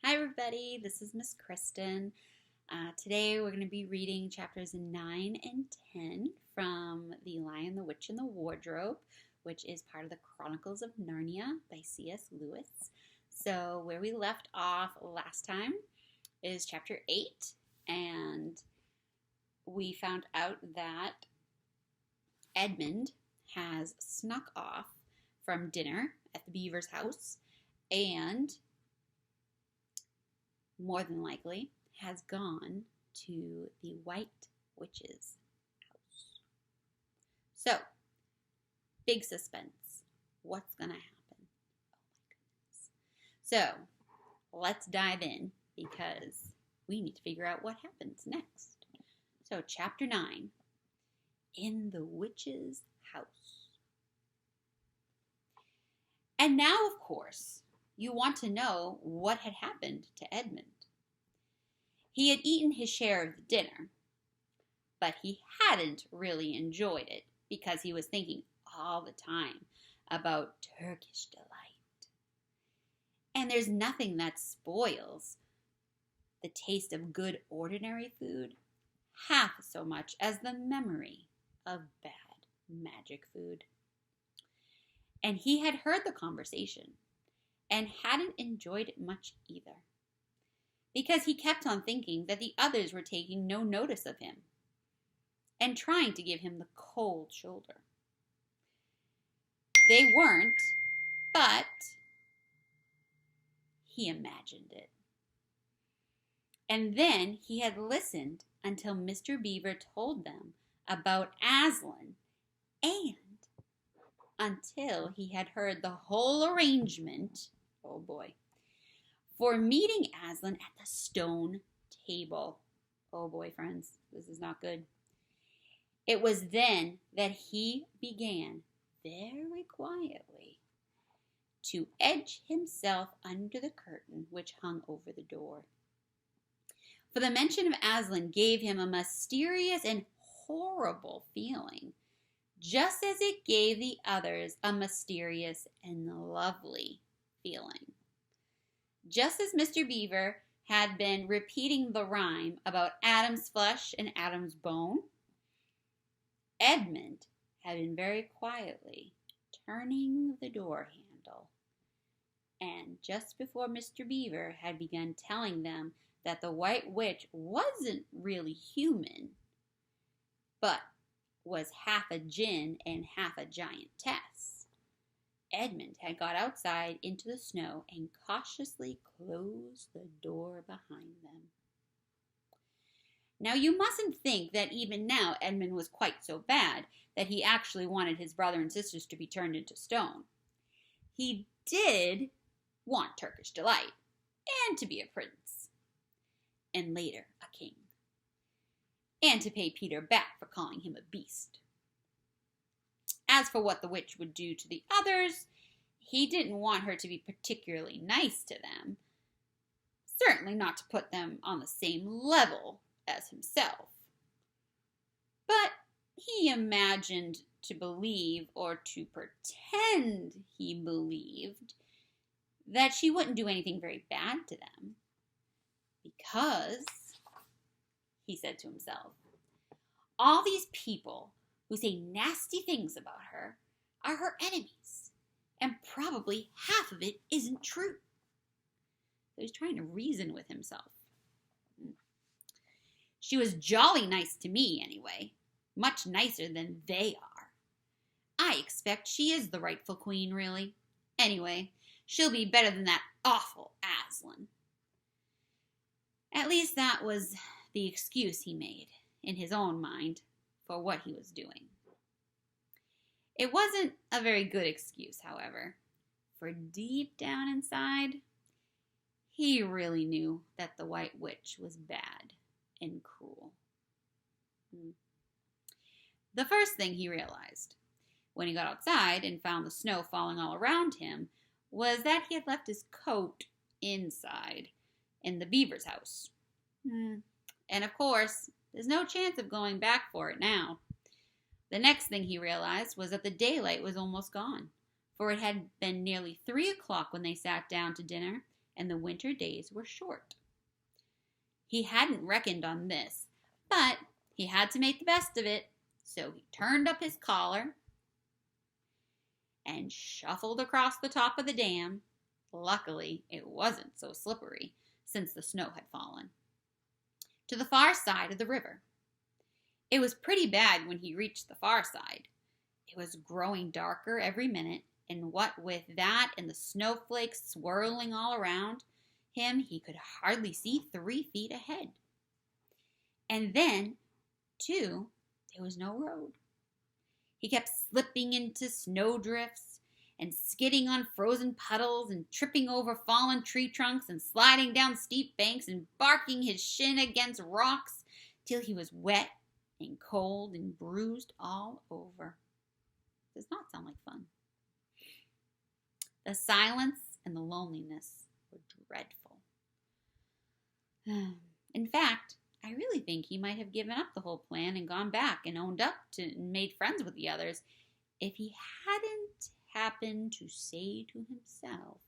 Hi everybody, this is Miss Kristen. Today we're going to be reading chapters 9 and 10 from The Lion, the Witch, and the Wardrobe, which is part of the Chronicles of Narnia by C.S.Lewis. So where we left off last time is chapter 8, and we found out that Edmund has snuck off from dinner at the beaver's house and more than likely has gone to the White Witch's house. So, big suspense. What's going to happen? Oh my goodness. So, let's dive in because we need to figure out what happens next. So, chapter 9, In the Witch's House. And now, of course, you want to know what had happened to Edmund. He had eaten his share of the dinner, but he hadn't really enjoyed it because he was thinking all the time about Turkish delight. And there's nothing that spoils the taste of good ordinary food half so much as the memory of bad magic food. And he had heard the conversation and hadn't enjoyed it much either, because he kept on thinking that the others were taking no notice of him and trying to give him the cold shoulder. They weren't, but he imagined it. And then he had listened until Mr. Beaver told them about Aslan, and until he had heard the whole arrangement, oh boy, for meeting Aslan at the stone table. Oh boy, friends, this is not good. It was then that he began, very quietly, to edge himself under the curtain which hung over the door. For the mention of Aslan gave him a mysterious and horrible feeling, just as it gave the others a mysterious and lovely feeling. Just as Mr. Beaver had been repeating the rhyme about Adam's flesh and Adam's bone, Edmund had been very quietly turning the door handle. And just before Mr. Beaver had begun telling them that the White Witch wasn't really human, but was half a djinn and half a giantess, Edmund had got outside into the snow and cautiously closed the door behind them. Now, you mustn't think that even now Edmund was quite so bad that he actually wanted his brother and sisters to be turned into stone. He did want Turkish delight and to be a prince, and later a king, and to pay Peter back for calling him a beast. As for what the witch would do to the others, he didn't want her to be particularly nice to them. Certainly not to put them on the same level as himself. But he imagined to believe, or to pretend he believed, that she wouldn't do anything very bad to them. Because, he said to himself, all these people who say nasty things about her are her enemies, and probably half of it isn't true. So he's trying to reason with himself. She was jolly nice to me anyway, much nicer than they are. I expect she is the rightful queen, really. Anyway, she'll be better than that awful Aslan. At least that was the excuse he made in his own mind for what he was doing. It wasn't a very good excuse, however, for deep down inside, he really knew that the White Witch was bad and cruel. The first thing he realized when he got outside and found the snow falling all around him was that he had left his coat inside in the beaver's house. And of course, there's no chance of going back for it now. The next thing he realized was that the daylight was almost gone, for it had been nearly 3 o'clock when they sat down to dinner, and the winter days were short. He hadn't reckoned on this, but he had to make the best of it, so he turned up his collar and shuffled across the top of the dam. Luckily, it wasn't so slippery, since the snow had fallen, to the far side of the river. It was pretty bad when he reached the far side. It was growing darker every minute, and what with that and the snowflakes swirling all around him, he could hardly see 3 feet ahead. And then, too, there was no road. He kept slipping into snowdrifts and skidding on frozen puddles and tripping over fallen tree trunks and sliding down steep banks and barking his shin against rocks till he was wet and cold and bruised all over. Does not sound like fun. The silence and the loneliness were dreadful. In fact, I really think he might have given up the whole plan and gone back and owned up to and made friends with the others if he hadn't happened to say to himself,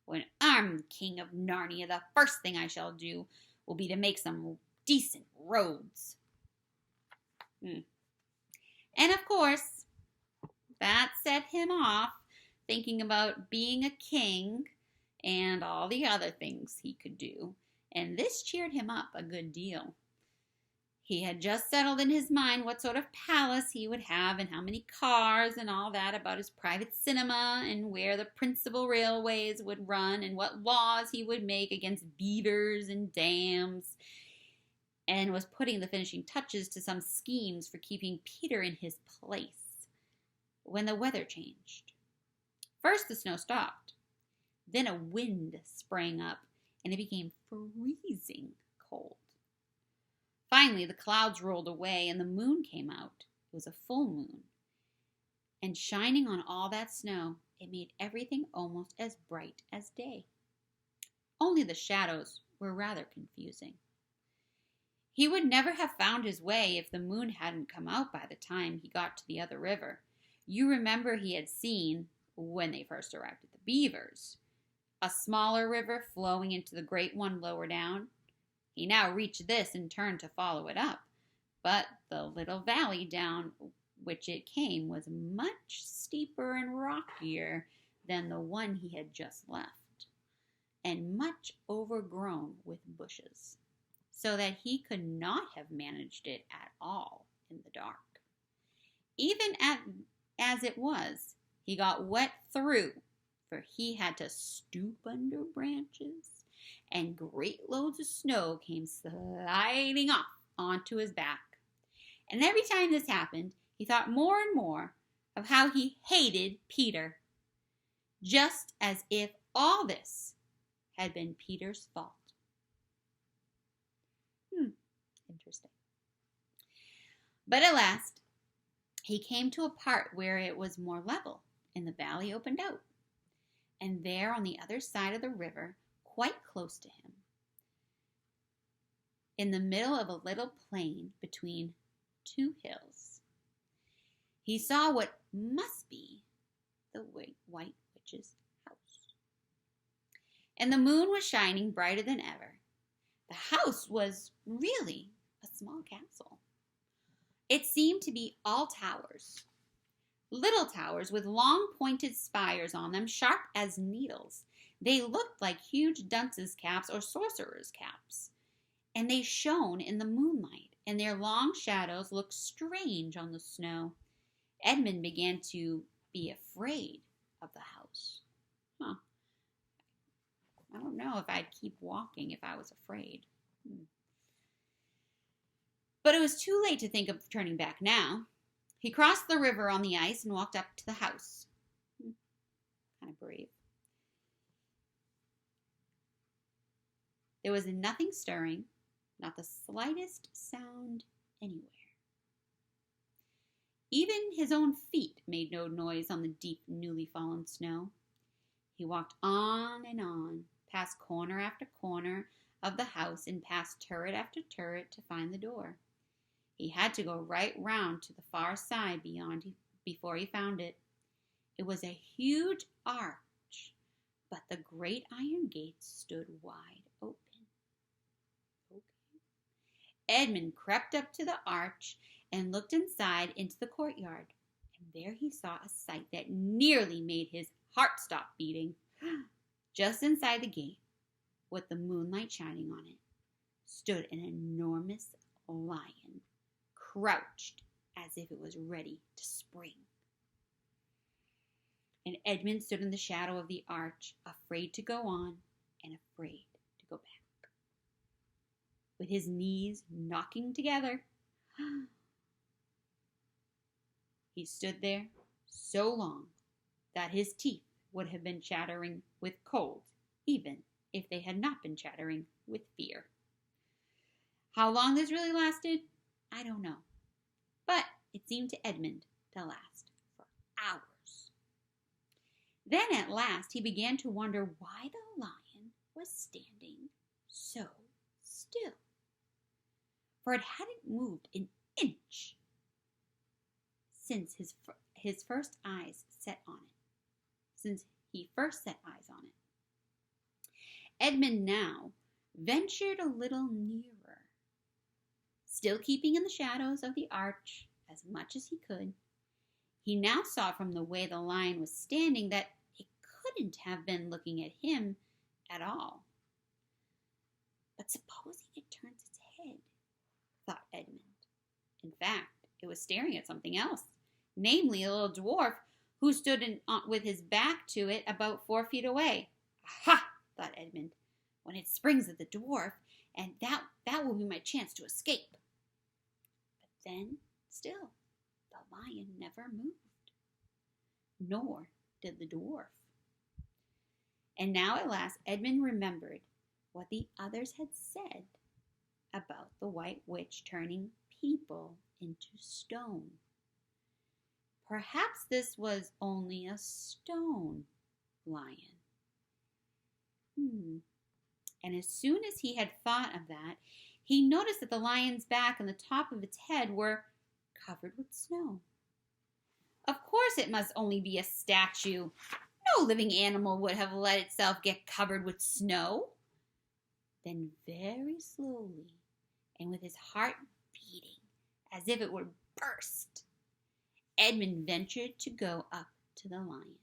"When I'm king of Narnia, the first thing I shall do will be to make some decent roads." And of course, that set him off thinking about being a king and all the other things he could do, and this cheered him up a good deal. He had just settled in his mind what sort of palace he would have and how many cars and all that about his private cinema and where the principal railways would run and what laws he would make against beavers and dams, and was putting the finishing touches to some schemes for keeping Peter in his place, when the weather changed. First the snow stopped. Then a wind sprang up, and it became freezing cold. Finally, the clouds rolled away, and the moon came out. It was a full moon. And shining on all that snow, it made everything almost as bright as day. Only the shadows were rather confusing. He would never have found his way if the moon hadn't come out by the time he got to the other river. You remember he had seen, when they first arrived at the beavers, a smaller river flowing into the great one lower down. He now reached this and turned to follow it up, but the little valley down which it came was much steeper and rockier than the one he had just left, and much overgrown with bushes, so that he could not have managed it at all in the dark. Even as it was, he got wet through, for he had to stoop under branches, and great loads of snow came sliding off onto his back. And every time this happened, he thought more and more of how he hated Peter, just as if all this had been Peter's fault. Interesting. But at last, he came to a part where it was more level, and the valley opened out. And there on the other side of the river, quite close to him, in the middle of a little plain between 2 hills, he saw what must be the White Witch's house. And the moon was shining brighter than ever. The house was really a small castle. It seemed to be all towers, little towers with long pointed spires on them, sharp as needles. They looked like huge dunces' caps or sorcerers' caps, and they shone in the moonlight, and their long shadows looked strange on the snow. Edmund began to be afraid of the house. I don't know if I'd keep walking if I was afraid. But it was too late to think of turning back now. He crossed the river on the ice and walked up to the house. Kind of brave. There was nothing stirring, not the slightest sound anywhere. Even his own feet made no noise on the deep, newly fallen snow. He walked on, past corner after corner of the house and past turret after turret to find the door. He had to go right round to the far side before he found it. It was a huge arch but the great iron gates stood wide open. Okay. Edmund crept up to the arch and looked inside into the courtyard, and there he saw a sight that nearly made his heart stop beating. Just inside the gate, with the moonlight shining on it, stood an enormous lion, crouched as if it was ready to spring. And Edmund stood in the shadow of the arch, afraid to go on and afraid to go back. With his knees knocking together, he stood there so long that his teeth would have been chattering with cold, even if they had not been chattering with fear. How long this really lasted, I don't know. But it seemed to Edmund to last for hours. Then at last he began to wonder why the lion was standing so still. For it hadn't moved an inch since his first eyes set on it. Since he first set eyes on it. Edmund now ventured a little nearer, still keeping in the shadows of the arch as much as he could. He now saw from the way the lion was standing that it couldn't have been looking at him at all. But supposing it turns its head, thought Edmund. In fact, it was staring at something else, namely a little dwarf who stood with his back to it about 4 feet away. Aha, thought Edmund, when it springs at the dwarf, and that will be my chance to escape. But then, still, the lion never moved, nor did the dwarf. And now at last Edmund remembered what the others had said about the White Witch turning people into stone. Perhaps this was only a stone lion. And as soon as he had thought of that, he noticed that the lion's back and the top of its head were covered with snow. Of course it must only be a statue. No living animal would have let itself get covered with snow. Then very slowly, and with his heart beating as if it would burst, Edmund ventured to go up to the lion.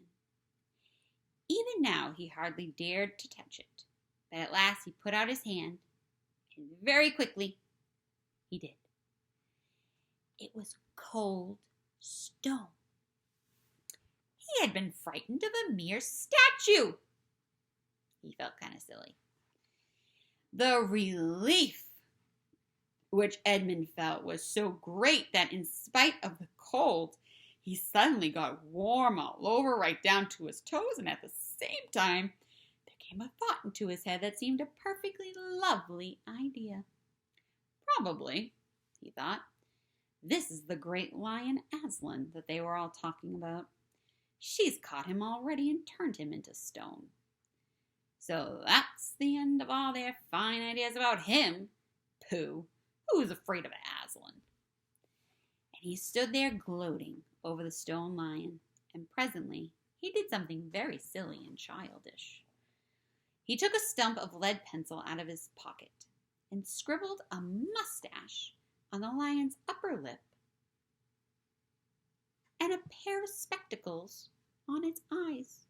Even now he hardly dared to touch it, but at last he put out his hand, and very quickly he did. It was cold stone. He had been frightened of a mere statue. He felt kind of silly. The relief which Edmund felt was so great that in spite of the cold, he suddenly got warm all over, right down to his toes, and at the same time, there came a thought into his head that seemed a perfectly lovely idea. Probably, he thought, this is the great lion Aslan that they were all talking about. She's caught him already and turned him into stone. So that's the end of all their fine ideas about him. Pooh, who's afraid of Aslan? And he stood there gloating over the stone lion, and presently he did something very silly and childish. He took a stump of lead pencil out of his pocket and scribbled a mustache on the lion's upper lip and a pair of spectacles on its eyes.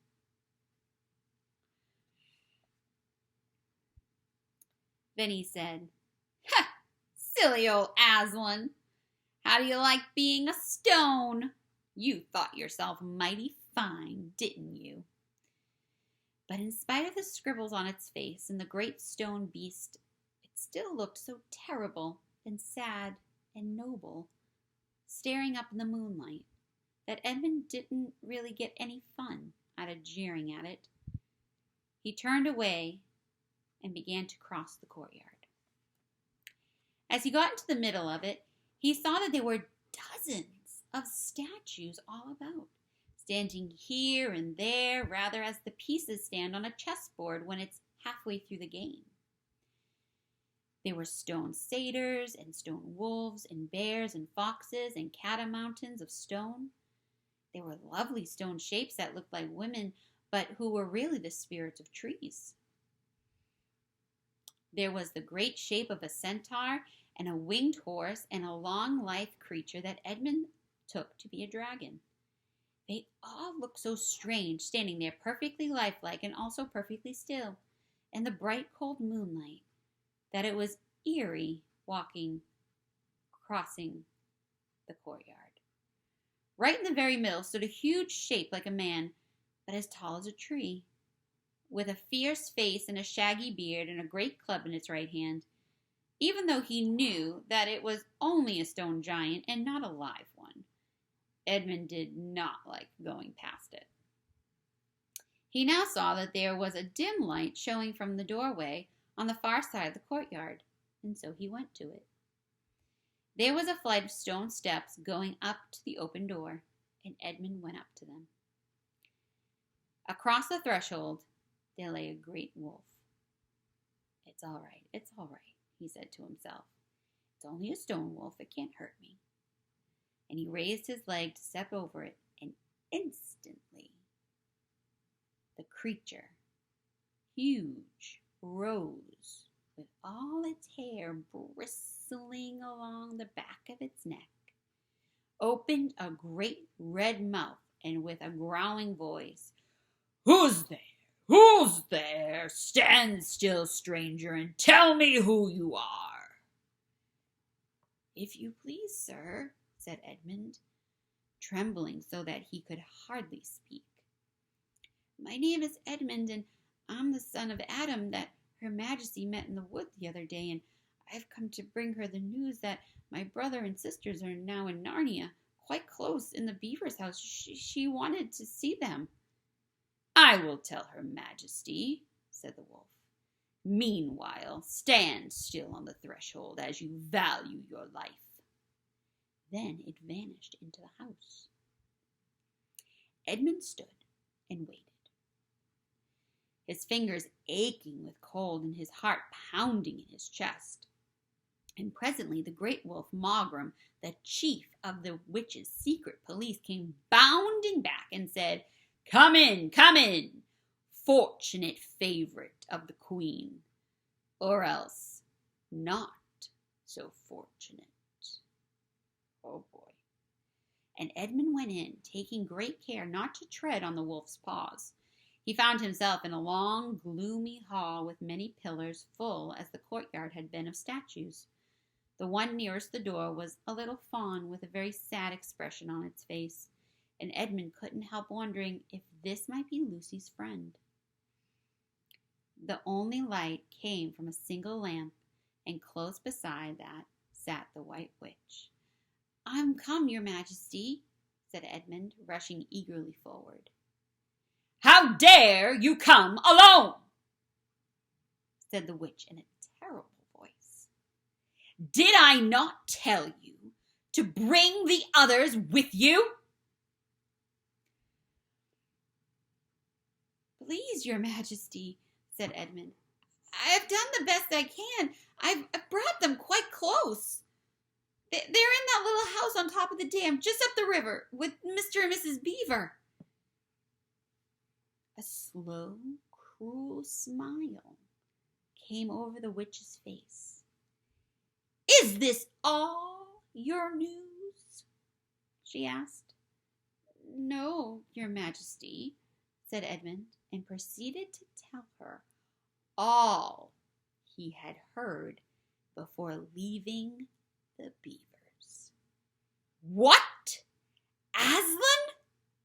Then he said, "Ha! Silly old Aslan! How do you like being a stone? You thought yourself mighty fine, didn't you?" But in spite of the scribbles on its face and the great stone beast, it still looked so terrible and sad and noble, staring up in the moonlight, that Edmund didn't really get any fun out of jeering at it. He turned away and began to cross the courtyard. As he got into the middle of it, he saw that there were dozens of statues all about, standing here and there, rather as the pieces stand on a chessboard when it's halfway through the game. There were stone satyrs and stone wolves and bears and foxes and catamountains of stone. There were lovely stone shapes that looked like women, but who were really the spirits of trees. There was the great shape of a centaur and a winged horse and a long-lithe creature that Edmund took to be a dragon. They all looked so strange, standing there perfectly lifelike and also perfectly still in the bright cold moonlight, that it was eerie crossing the courtyard. Right in the very middle stood a huge shape like a man, but as tall as a tree, with a fierce face and a shaggy beard and a great club in its right hand, even though he knew that it was only a stone giant and not a live one. Edmund did not like going past it. He now saw that there was a dim light showing from the doorway on the far side of the courtyard, and so he went to it. There was a flight of stone steps going up to the open door, and Edmund went up to them. Across the threshold, there lay a great wolf. It's all right, he said to himself. It's only a stone wolf, it can't hurt me. And he raised his leg to step over it, and instantly the creature, huge, rose with all its hair bristling along the back of its neck, opened a great red mouth, and with a growling voice, "Who's there? Who's there? Stand still, stranger, and tell me who you are." "If you please, sir," said Edmund, trembling so that he could hardly speak. "My name is Edmund, and I'm the son of Adam that Her Majesty met in the wood the other day, and I've come to bring her the news that my brother and sisters are now in Narnia, quite close in the beaver's house. She wanted to see them." "I will tell Her Majesty," said the wolf. "Meanwhile, stand still on the threshold as you value your life." Then it vanished into the house. Edmund stood and waited, his fingers aching with cold and his heart pounding in his chest. And presently the great wolf Mogrim, the chief of the witches' secret police, came bounding back and said, "Come in, fortunate favorite of the queen, or else not so fortunate." Oh boy. And Edmund went in, taking great care not to tread on the wolf's paws. He found himself in a long, gloomy hall with many pillars, full as the courtyard had been of statues. The one nearest the door was a little fawn with a very sad expression on its face, and Edmund couldn't help wondering if this might be Lucy's friend. The only light came from a single lamp, and close beside that sat the White Witch. "I'm come, Your Majesty," said Edmund, rushing eagerly forward. "How dare you come alone?" said the witch in a terrible voice. "Did I not tell you to bring the others with you?" "Please, Your Majesty," said Edmund, "I've done the best I can. I've brought them quite close. They're in that little house on top of the dam, just up the river, with Mr. and Mrs. Beaver." A slow, cruel smile came over the witch's face. "Is this all your news?" she asked. "No, Your Majesty," said Edmund, and proceeded to tell her all he had heard before leaving the beavers. "What? Aslan?"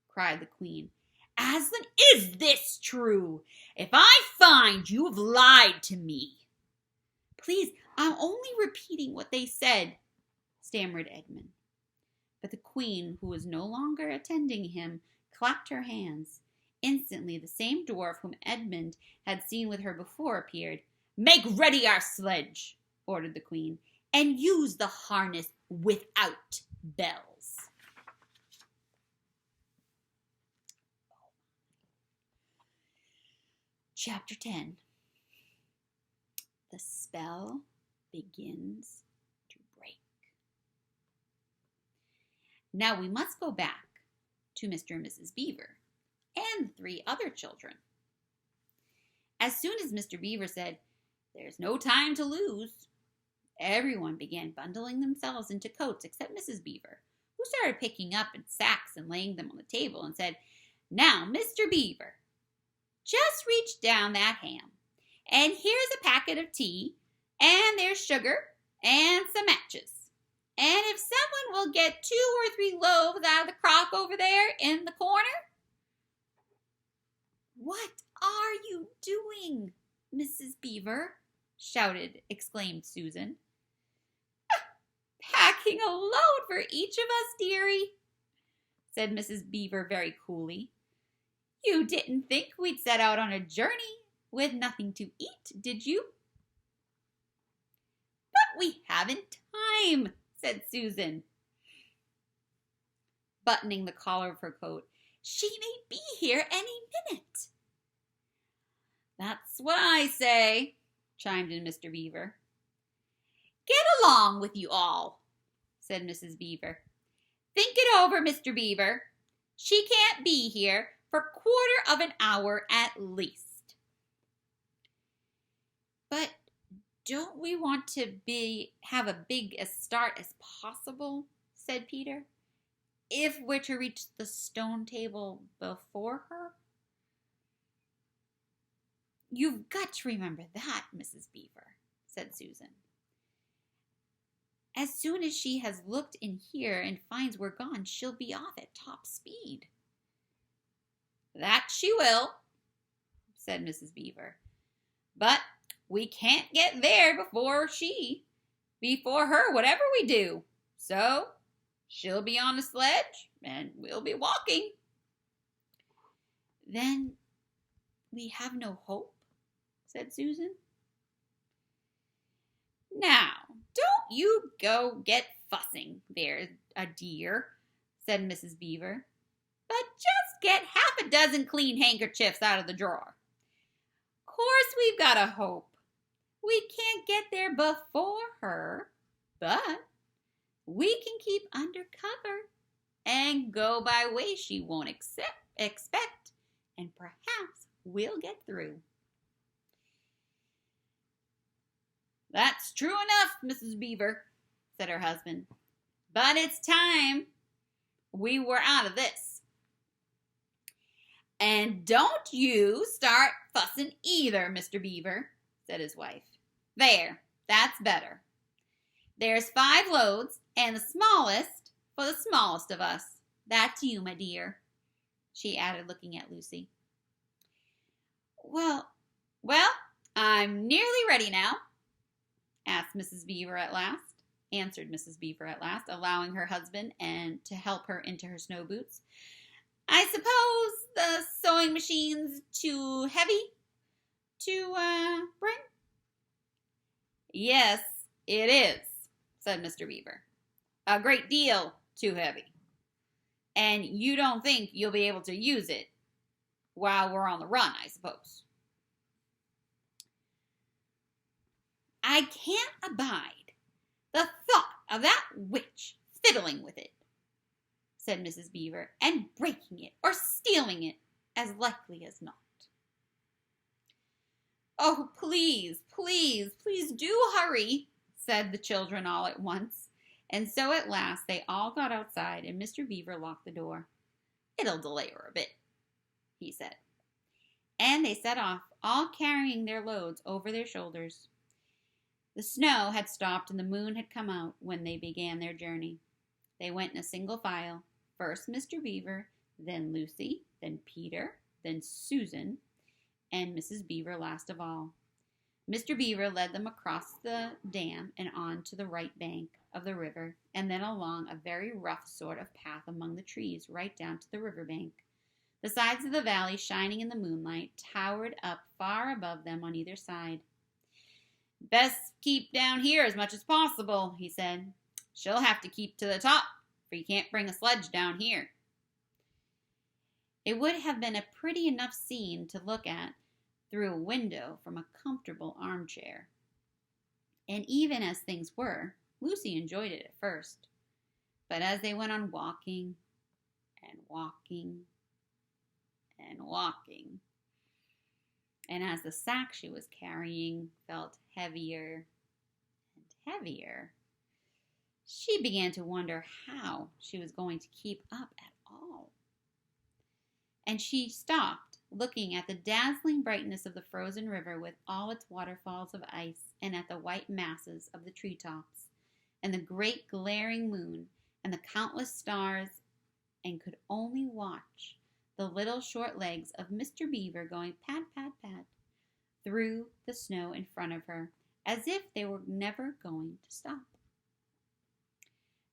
cried the queen. "Aslan, is this true? If I find you have lied to me—" "Please, I'm only repeating what they said," stammered Edmund. But the queen, who was no longer attending him, clapped her hands. Instantly the same dwarf whom Edmund had seen with her before appeared. "Make ready our sledge," ordered the queen, "and use the harness without bells." Chapter 10. The spell begins to break. Now we must go back to Mr. and Mrs. Beaver. and the 3 other children. As soon as Mr. Beaver said, "There's no time to lose," everyone began bundling themselves into coats except Mrs. Beaver, who started picking up in sacks and laying them on the table and said, "Now, Mr. Beaver, just reach down that ham, and here's a packet of tea, and there's sugar and some matches. And if someone will get 2 or 3 loaves out of the crock over there in the corner." "What are you doing, Mrs. Beaver?" exclaimed Susan. "Packing a load for each of us, dearie," said Mrs. Beaver very coolly. "You didn't think we'd set out on a journey with nothing to eat, did you?" "But we haven't time," said Susan, buttoning the collar of her coat. "She may be here any minute." "That's what I say," chimed in Mr. Beaver. "Get along with you all," said Mrs. Beaver. "Think it over, Mr. Beaver. She can't be here for 1/4 of an hour at least." "But don't we want to have a big as start as possible," said Peter, "if we're to reach the stone table before her?" "You've got to remember that, Mrs. Beaver," said Susan. "As soon as she has looked in here and finds we're gone, she'll be off at top speed." "That she will," said Mrs. Beaver. "But we can't get there before her, whatever we do. So she'll be on a sledge and we'll be walking." "Then we have no hope?" said Susan. "Now, don't you go get fussing there, a dear," said Mrs. Beaver. "But just get 1/2 a dozen clean handkerchiefs out of the drawer. Course we've got a hope. We can't get there before her, but we can keep under cover and go by ways she won't expect, and perhaps we'll get through." "That's true enough, Mrs. Beaver," said her husband. "But it's time we were out of this." "And don't you start fussing either, Mr. Beaver," said his wife. "There, that's better. There's 5 loads, and the smallest for the smallest of us. That's you, my dear," she added, looking at Lucy. Well, I'm nearly ready now," answered Mrs. Beaver at last, allowing her husband and to help her into her snow boots. "I suppose the sewing machine's too heavy to bring?" "Yes, it is," said Mr. Beaver. "A great deal too heavy. And you don't think you'll be able to use it while we're on the run, I suppose." "I can't abide the thought of that witch fiddling with it," said Mrs. Beaver, "and breaking it or stealing it, as likely as not." "Oh, please, please, please do hurry," said the children all at once. And so at last they all got outside and Mr. Beaver locked the door. "It'll delay her a bit," he said. And they set off, all carrying their loads over their shoulders. The snow had stopped and the moon had come out when they began their journey. They went in a single file, first Mr. Beaver, then Lucy, then Peter, then Susan, and Mrs. Beaver last of all. Mr. Beaver led them across the dam and on to the right bank of the river, and then along a very rough sort of path among the trees right down to the river bank. The sides of the valley, shining in the moonlight, towered up far above them on either side. "Best keep down here as much as possible," he said. "She'll have to keep to the top, for you can't bring a sledge down here." It would have been a pretty enough scene to look at through a window from a comfortable armchair. And even as things were, Lucy enjoyed it at first. But as they went on walking and walking and walking. And as the sack she was carrying felt heavier and heavier, she began to wonder how she was going to keep up at all. And she stopped, looking at the dazzling brightness of the frozen river with all its waterfalls of ice, and at the white masses of the treetops, and the great glaring moon, and the countless stars, and could only watch the little short legs of Mr. Beaver going pad, pad, pad through the snow in front of her, as if they were never going to stop.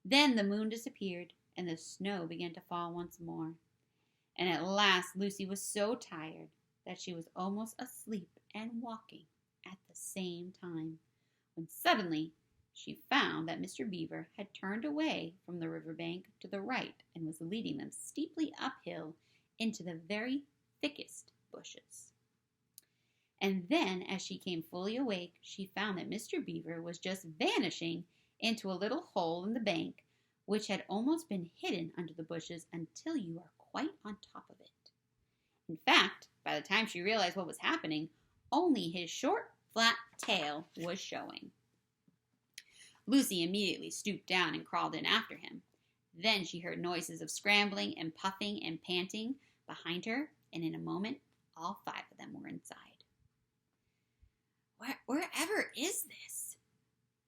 Then the moon disappeared, and the snow began to fall once more. And at last Lucy was so tired that she was almost asleep and walking at the same time, when suddenly she found that Mr. Beaver had turned away from the riverbank to the right and was leading them steeply uphill into the very thickest bushes. And then, as she came fully awake, she found that Mr. Beaver was just vanishing into a little hole in the bank, which had almost been hidden under the bushes until you are quite on top of it. In fact, by the time she realized what was happening, only his short, flat tail was showing. Lucy immediately stooped down and crawled in after him. Then she heard noises of scrambling and puffing and panting behind her, and in a moment, all 5 of them were inside. Wherever is this?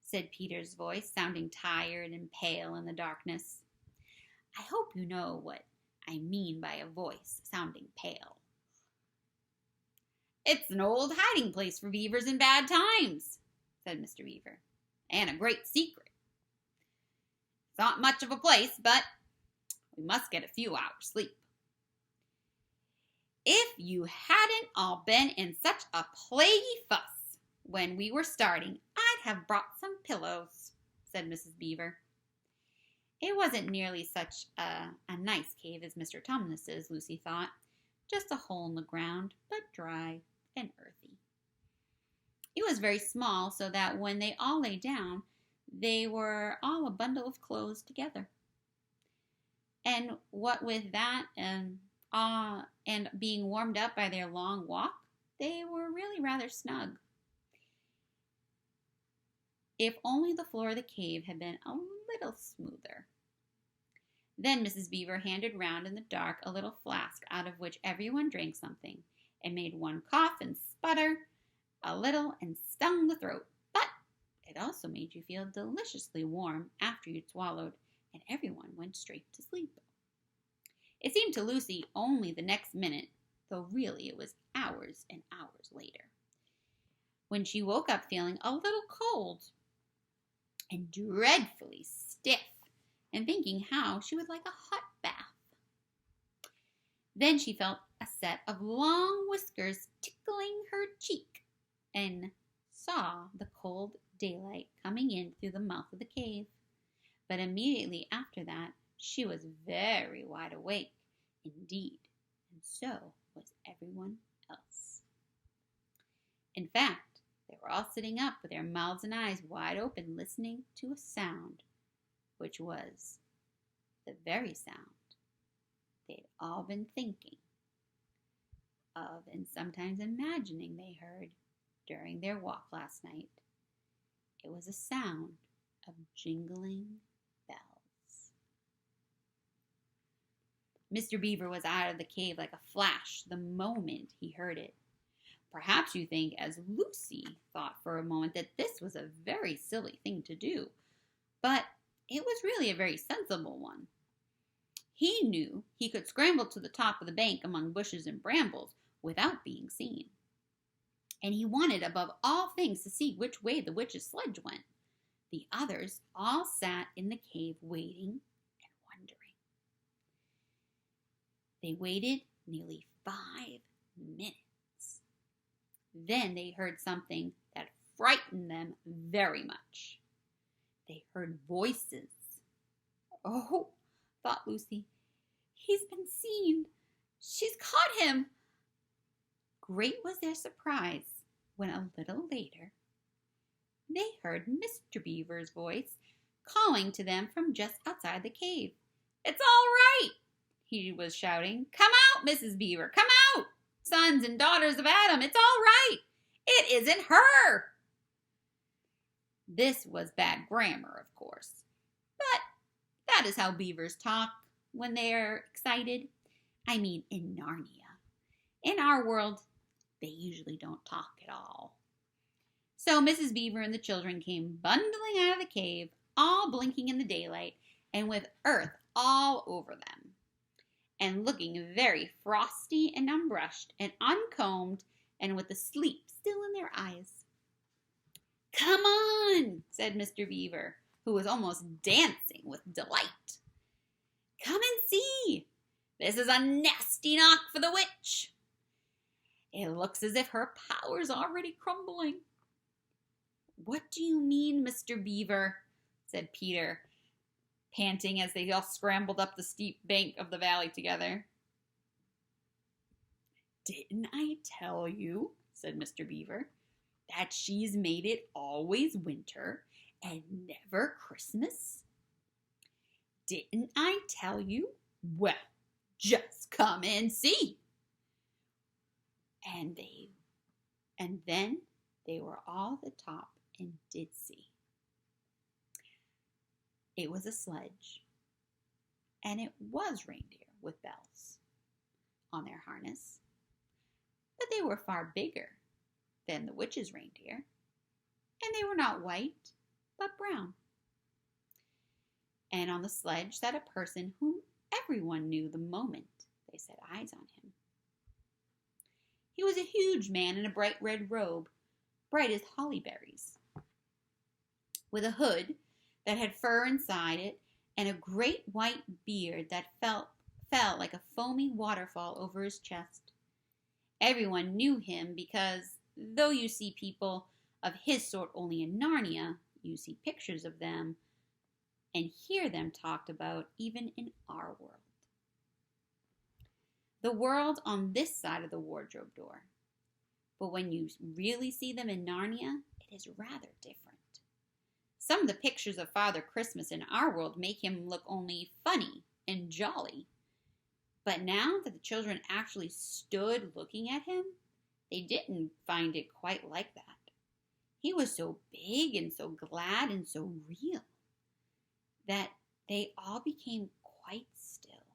Said Peter's voice, sounding tired and pale in the darkness. I hope you know what I mean by a voice sounding pale. It's an old hiding place for beavers in bad times, said Mr. Beaver, and a great secret. It's not much of a place, but we must get a few hours' sleep. If you hadn't all been in such a plaguey fuss when we were starting, I'd have brought some pillows, said Mrs. Beaver. It wasn't nearly such a nice cave as Mr. Tumnus's, Lucy thought. Just a hole in the ground, but dry and earthy. It was very small, so that when they all lay down, they were all a bundle of clothes together. And what with that and being warmed up by their long walk, they were really rather snug. If only the floor of the cave had been a little smoother. Then Mrs. Beaver handed round in the dark a little flask out of which everyone drank something, and made one cough and sputter a little and stung the throat. But it also made you feel deliciously warm after you'd swallowed, and everyone went straight to sleep. It seemed to Lucy only the next minute, though really it was hours and hours later, when she woke up feeling a little cold and dreadfully stiff, and thinking how she would like a hot bath. Then she felt a set of long whiskers tickling her cheek, and saw the cold daylight coming in through the mouth of the cave. But immediately after that, she was very wide awake indeed, and so was everyone else. In fact, they were all sitting up with their mouths and eyes wide open, listening to a sound, which was the very sound they'd all been thinking of and sometimes imagining they heard during their walk last night. It was a sound of jingling bells. Mr. Beaver was out of the cave like a flash the moment he heard it. Perhaps you think, as Lucy thought for a moment, that this was a very silly thing to do, but it was really a very sensible one. He knew he could scramble to the top of the bank among bushes and brambles without being seen. And he wanted above all things to see which way the witch's sledge went. The others all sat in the cave waiting and wondering. They waited nearly 5 minutes. Then they heard something that frightened them very much. They heard voices. Oh, thought Lucy, he's been seen. She's caught him. Great was their surprise when a little later they heard Mr. Beaver's voice calling to them from just outside the cave. It's all right. he was shouting. "Come out, Mrs. Beaver, come out! Sons and daughters of Adam, it's all right! It isn't her!" This was bad grammar, of course, but that is how beavers talk when they are excited. I mean, in Narnia. In our world, they usually don't talk at all. So Mrs. Beaver and the children came bundling out of the cave, all blinking in the daylight, and with earth all over them, and looking very frosty and unbrushed and uncombed, and with the sleep still in their eyes. "Come on," said Mr. Beaver, who was almost dancing with delight. "Come and see. This is a nasty knock for the witch. It looks as if her power's already crumbling." "What do you mean, Mr. Beaver?" said Peter, panting as they all scrambled up the steep bank of the valley together. "Didn't I tell you," said Mr. Beaver, "that she's made it always winter and never Christmas? Didn't I tell you? Well, just come and see." And then they were all at the top and did see. It was a sledge, and it was reindeer with bells on their harness, but they were far bigger than the witch's reindeer, and they were not white, but brown. And on the sledge sat a person whom everyone knew the moment they set eyes on him. He was a huge man in a bright red robe, bright as holly berries, with a hood that had fur inside it, and a great white beard that fell like a foamy waterfall over his chest. Everyone knew him because, though you see people of his sort only in Narnia, you see pictures of them and hear them talked about even in our world. The world on this side of the wardrobe door. But when you really see them in Narnia, it is rather different. Some of the pictures of Father Christmas in our world make him look only funny and jolly. But now that the children actually stood looking at him, they didn't find it quite like that. He was so big and so glad and so real that they all became quite still.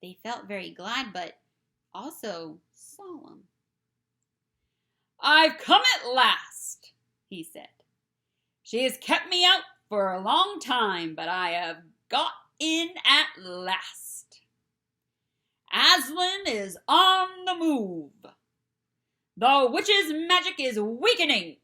They felt very glad, but also solemn. "I've come at last," he said. "She has kept me out for a long time, but I have got in at last. Aslan is on the move. The witch's magic is weakening."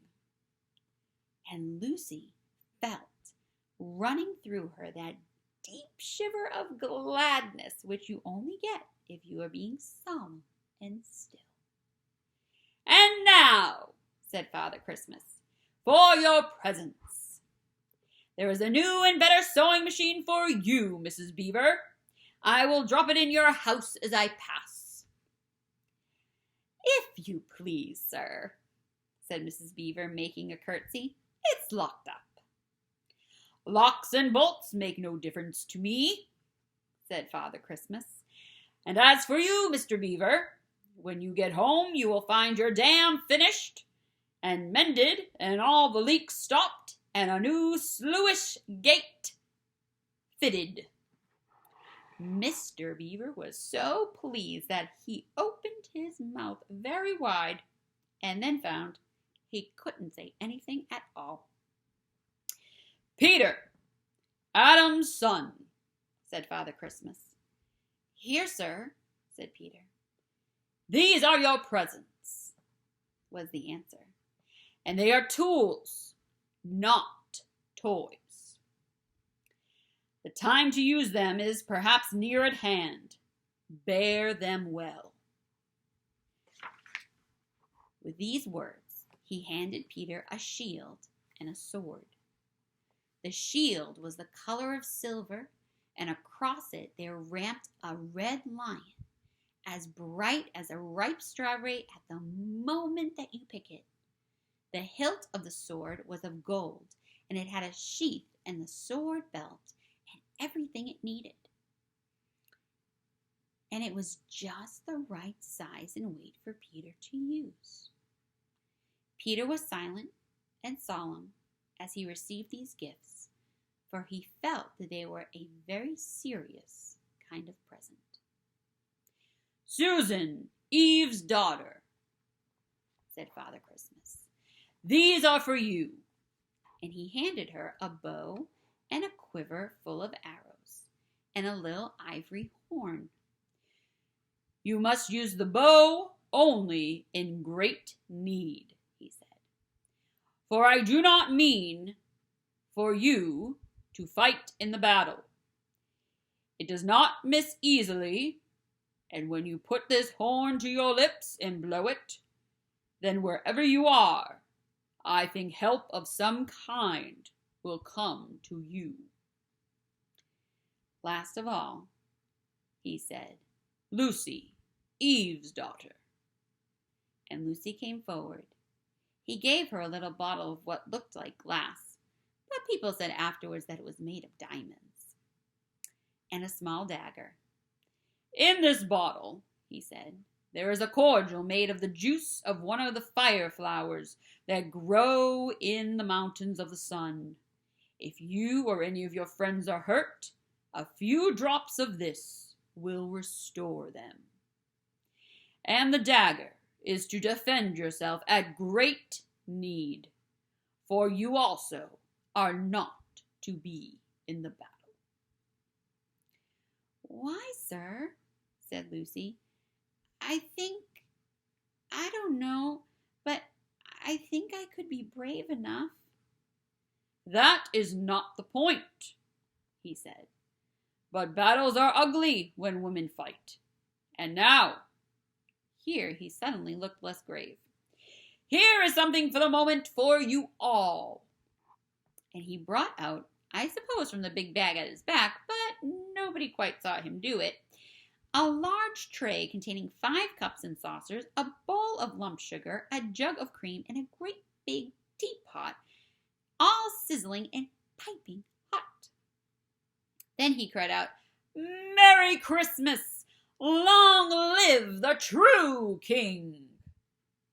And Lucy felt running through her that deep shiver of gladness which you only get if you are being solemn and still. "And now," said Father Christmas, "for your presents. There is a new and better sewing machine for you, Mrs. Beaver. I will drop it in your house as I pass." "If you please, sir," said Mrs. Beaver, making a curtsy. "It's locked up." "Locks and bolts make no difference to me," said Father Christmas. "And as for you, Mr. Beaver, when you get home you will find your dam finished and mended and all the leaks stopped and a new sluice gate fitted." Mr. Beaver was so pleased that he opened his mouth very wide and then found he couldn't say anything at all. "Peter, Adam's son," said Father Christmas. "Here, sir," said Peter. "These are your presents," was the answer. "And they are tools, not toys. The time to use them is perhaps near at hand. Bear them well." With these words, he handed Peter a shield and a sword. The shield was the color of silver, and across it there ramped a red lion, as bright as a ripe strawberry at the moment that you pick it. The hilt of the sword was of gold, and it had a sheath and the sword belt and everything it needed. and it was just the right size and weight for Peter to use. Peter was silent and solemn as he received these gifts, for he felt that they were a very serious kind of present. "Susan, Eve's daughter," said Father Christmas, "these are for you." And he handed her a bow and a quiver full of arrows and a little ivory horn. "You must use the bow only in great need," he said, "for I do not mean for you to fight in the battle. It does not miss easily, and when you put this horn to your lips and blow it, then wherever you are, I think help of some kind will come to you." Last of all, he said, "Lucy, Eve's daughter." And Lucy came forward. He gave her a little bottle of what looked like glass, but people said afterwards that it was made of diamonds, and a small dagger. "In this bottle," he said, "there is a cordial made of the juice of one of the fire flowers that grow in the mountains of the sun. If you or any of your friends are hurt, a few drops of this will restore them. And the dagger is to defend yourself at great need, for you also are not to be in the battle." "Why, sir," said Lucy, I don't know, but I think I could be brave enough." "That is not the point," he said, "but battles are ugly when women fight. And now," here he suddenly looked less grave, "here is something for the moment for you all." And he brought out, I suppose from the big bag at his back, but nobody quite saw him do it, a large tray containing 5 cups and saucers, a bowl of lump sugar, a jug of cream, and a great big teapot, all sizzling and piping hot. Then he cried out, "Merry Christmas! Long live the true king!"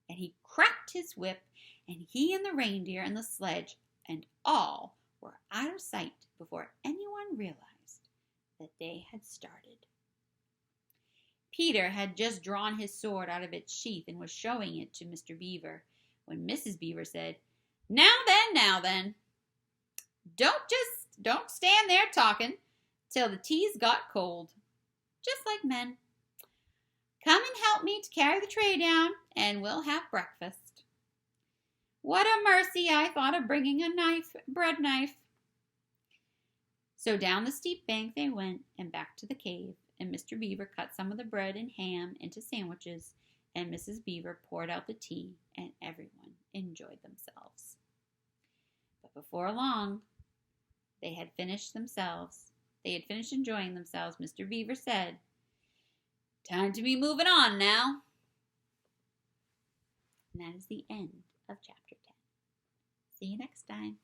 And he cracked his whip, and he and the reindeer and the sledge and all were out of sight before anyone realized that they had started. Peter had just drawn his sword out of its sheath and was showing it to Mr. Beaver, when Mrs. Beaver said, now then, don't stand there talking till the tea's got cold, just like men. Come and help me to carry the tray down, and we'll have breakfast. What a mercy I thought of bringing a bread knife." So down the steep bank they went, and back to the cave, and Mr. Beaver cut some of the bread and ham into sandwiches, and Mrs. Beaver poured out the tea, and everyone enjoyed themselves. But before long, they had finished enjoying themselves. Mr. Beaver said, "Time to be moving on now." And that is the end of chapter 10. See you next time.